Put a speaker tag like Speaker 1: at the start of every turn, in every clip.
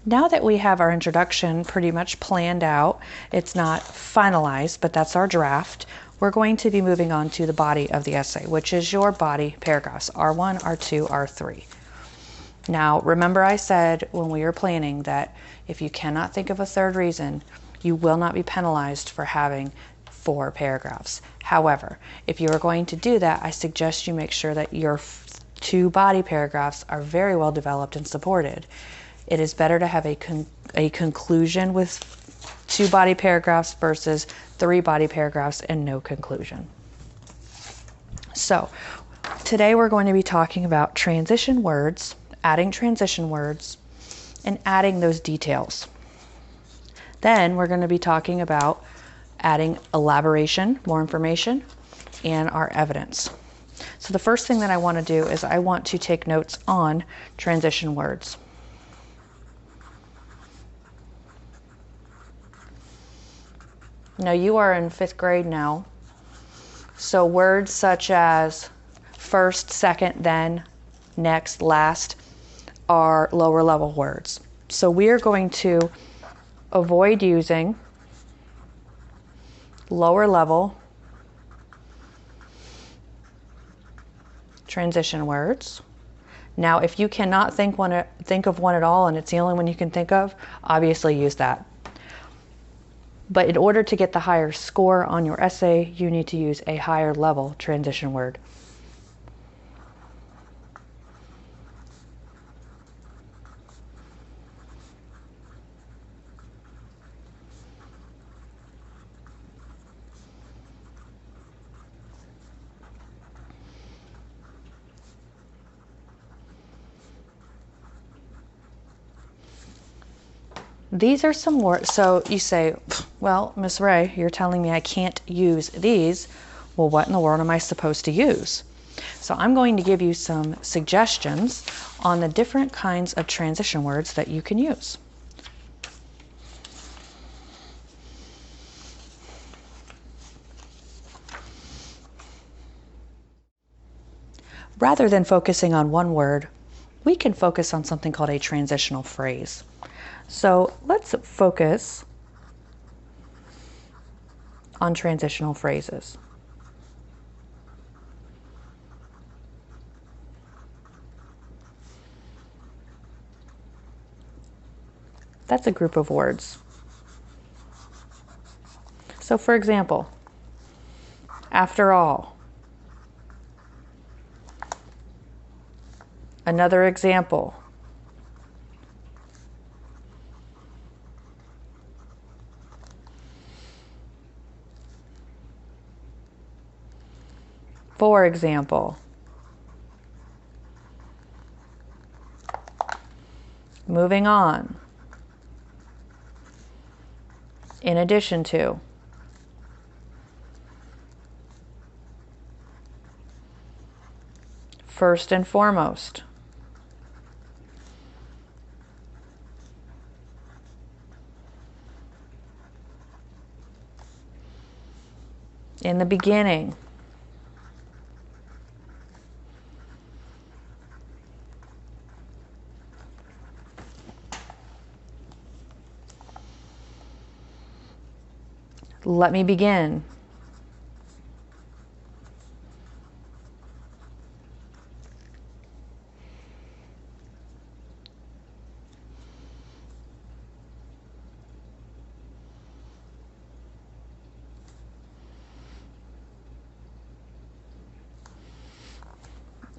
Speaker 1: Now that we have our introduction pretty much planned out, it's not finalized, but that's our draft, we're going to be moving on to the body of the essay, which is your body paragraphs, R1, R2, R3. Now, remember I said when we were planning that if you cannot think of a third reason, you will not be penalized for having 4 paragraphs. However, if you are going to do that, I suggest you make sure that your 2 body paragraphs are very well developed and supported. It is better to have a conclusion with 2 body paragraphs versus 3 body paragraphs and no conclusion. So, today we're going to be talking about transition words, adding transition words, and adding those details. Then we're going to be talking about adding elaboration, more information, and our evidence. So the first thing that I want to do is I want to take notes on transition words. Now you are in 5th grade now, so words such as first, second, then, next, last are lower level words. So we are going to avoid using lower level transition words. Now, if you cannot think of one at all and it's the only one you can think of, obviously use that. But in order to get the higher score on your essay, you need to use a higher level transition word. These are some words. So you say, well, Miss Ray, you're telling me I can't use these. Well, what in the world am I supposed to use? So I'm going to give you some suggestions on the different kinds of transition words that you can use. Rather than focusing on one word, we can focus on something called a transitional phrase. So let's focus on transitional phrases. That's a group of words. So for example, after all. Another example. For example, moving on, in addition to, first and foremost, in the beginning, let me begin.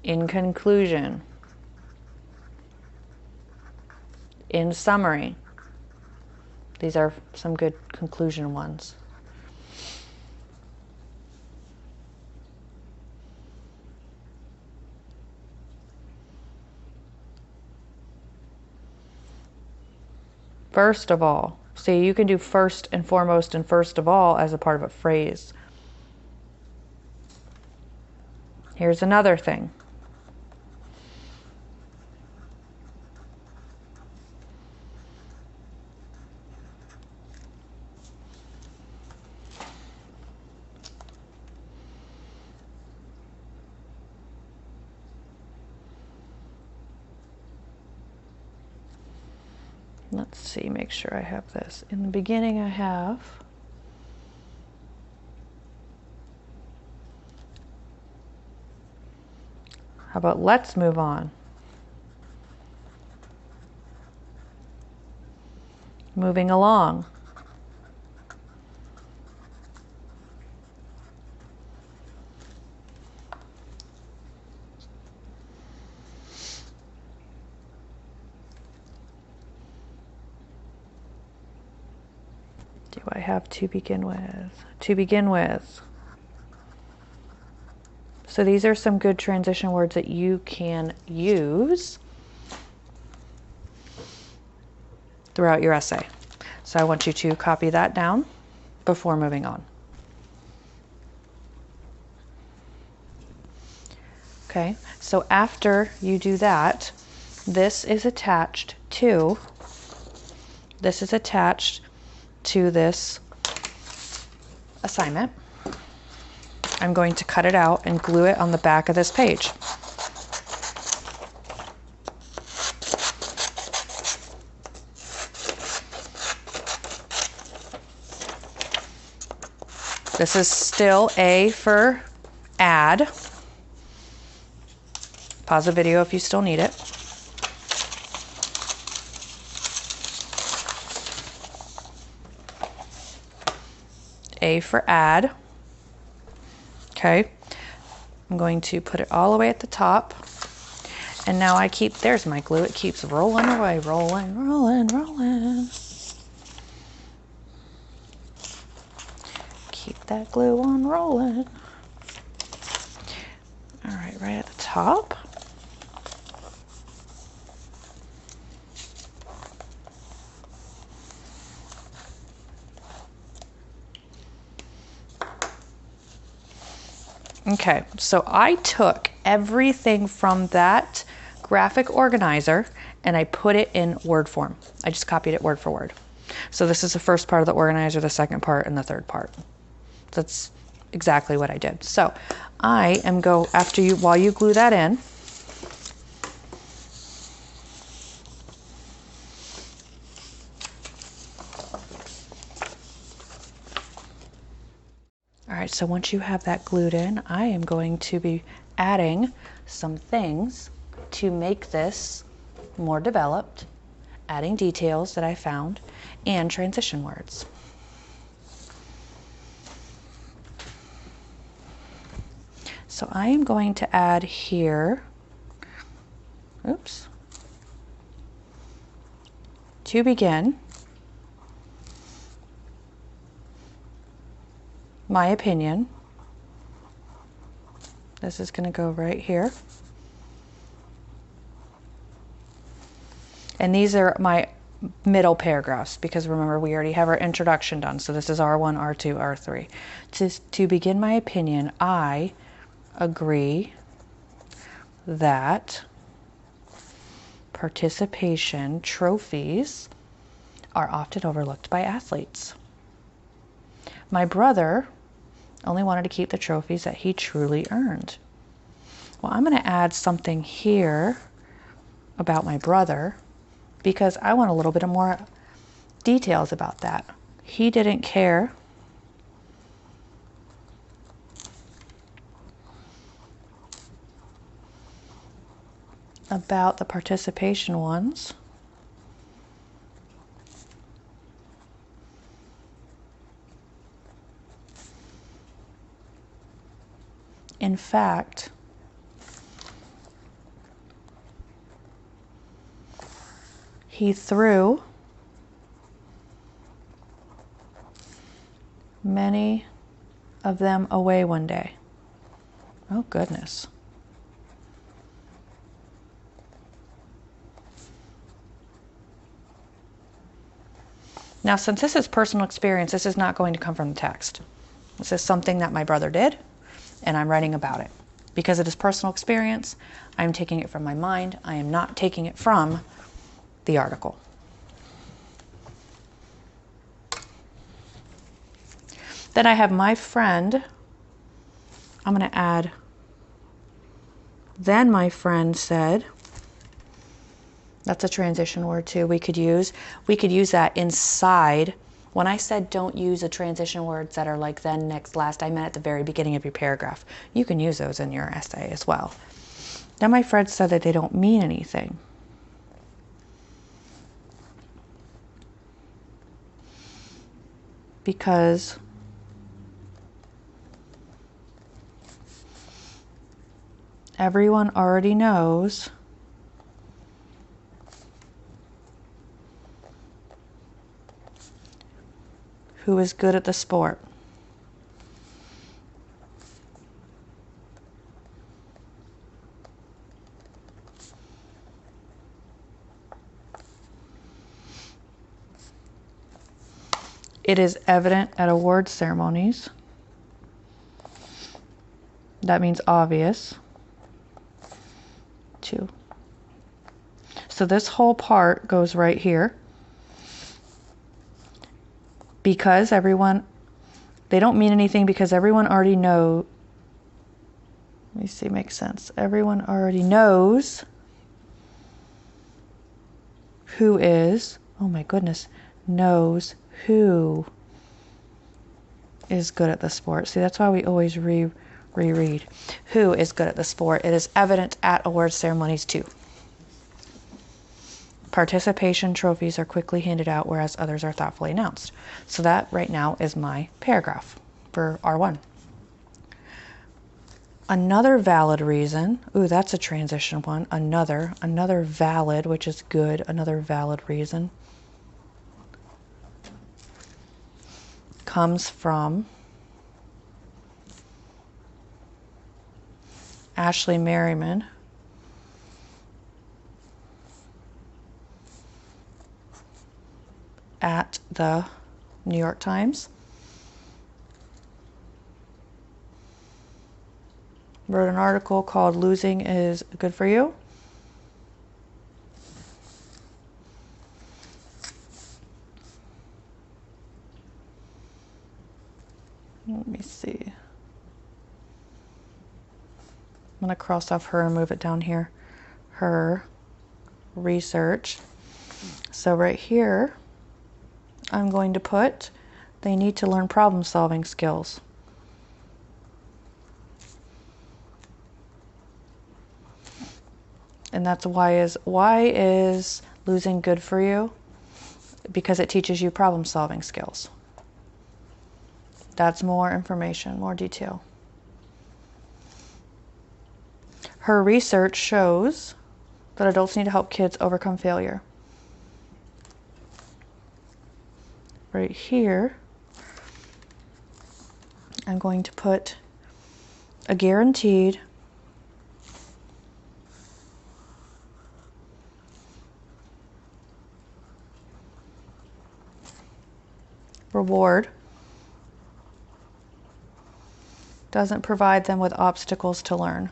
Speaker 1: In conclusion. In summary. These are some good conclusion ones. First of all. See, you can do first and foremost and first of all as a part of a phrase. Here's another thing. let's see, make sure I have this. In the beginning I have how about let's move on? Moving along. Do I have to begin with? To begin with. So these are some good transition words that you can use throughout your essay. So I want you to copy that down before moving on. Okay, so after you do that, this is attached to this assignment. I'm going to cut it out and glue it on the back of this page. This is still A for add. Pause the video if you still need it. A for add. Okay, I'm going to put it all the way at the top. And now I keep, there's my glue. It keeps rolling away, rolling, rolling, rolling. Keep that glue on rolling. All right, right at the top. Okay, so I took everything from that graphic organizer and I put it in Word form. I just copied it word for word. So this is the first part of the organizer, the second part, and the third part. That's exactly what I did. So I am while you glue that in, all right, so once you have that glued in, I am going to be adding some things to make this more developed, adding details that I found, and transition words. So I am going to add here, oops, to begin, my opinion. This is going to go right here. And these are my middle paragraphs because remember we already have our introduction done. So this is R1, R2, R3. To begin my opinion, I agree that participation trophies are often overlooked by athletes. My brother only wanted to keep the trophies that he truly earned. Well, I'm going to add something here about my brother because I want a little bit more details about that. He didn't care about the participation ones. In fact, he threw many of them away one day. Oh, goodness. Now, since this is personal experience, this is not going to come from the text. This is something that my brother did, and I'm writing about it. Because it is personal experience, I'm taking it from my mind. I am not taking it from the article. Then I have my friend. I'm going to add, then my friend said, That's a transition word too. We could use that inside. When I said don't use the transition words that are like then, next, last, I meant at the very beginning of your paragraph. You can use those in your essay as well. Now my friend said that they don't mean anything. Because everyone already knows who is good at the sport. It is evident at award ceremonies. That means obvious. 2. So this whole part goes right here. Because everyone, they don't mean anything because everyone already knows. Let me see, makes sense. Everyone already knows who is, oh my goodness, knows who is good at the sport. See, that's why we always reread. Who is good at the sport? It is evident at award ceremonies too. Participation trophies are quickly handed out, whereas others are thoughtfully announced. So that right now is my paragraph for R1. Another valid reason, ooh, that's a transition one. Another valid, which is good, another valid reason comes from Ashley Merriman at the New York Times. Wrote an article called "Losing is Good for You." Let me see. I'm going to cross off her and move it down here. Her research. So right here, I'm going to put, they need to learn problem-solving skills. And that's why is losing good for you? Because it teaches you problem-solving skills. That's more information, more detail. Her research shows that adults need to help kids overcome failure. Right here, I'm going to put a guaranteed reward doesn't provide them with obstacles to learn.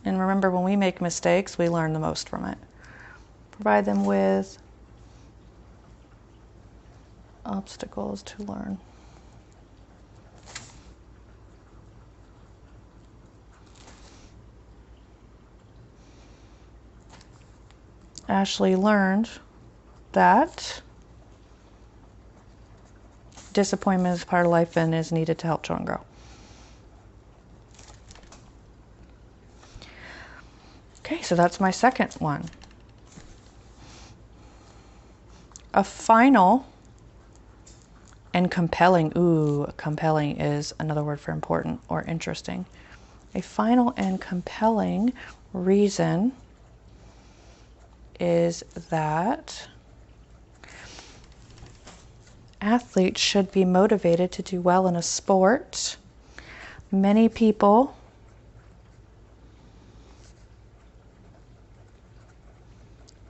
Speaker 1: And remember, when we make mistakes, we learn the most from it. Provide them with obstacles to learn. Ashley learned that disappointment is part of life and is needed to help children grow. Okay, so that's my second one. A final and compelling, ooh, compelling is another word for important or interesting. A final and compelling reason is that athletes should be motivated to do well in a sport. Many people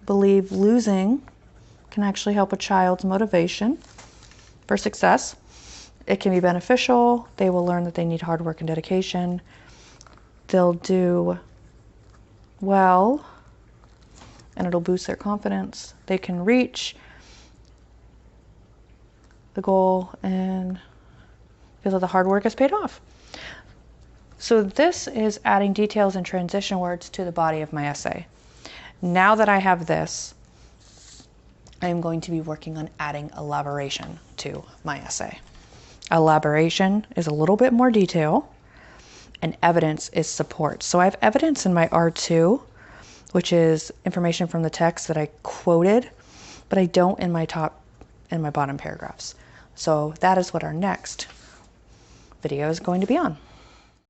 Speaker 1: believe losing can actually help a child's motivation for success. It can be beneficial. They will learn that they need hard work and dedication. They'll do well, and it'll boost their confidence. They can reach the goal and feel that the hard work has paid off. So this is adding details and transition words to the body of my essay. Now that I have this, I am going to be working on adding elaboration to my essay. Elaboration is a little bit more detail, and evidence is support. So I have evidence in my R2, which is information from the text that I quoted, but I don't in my top and my bottom paragraphs. So that is what our next video is going to be on.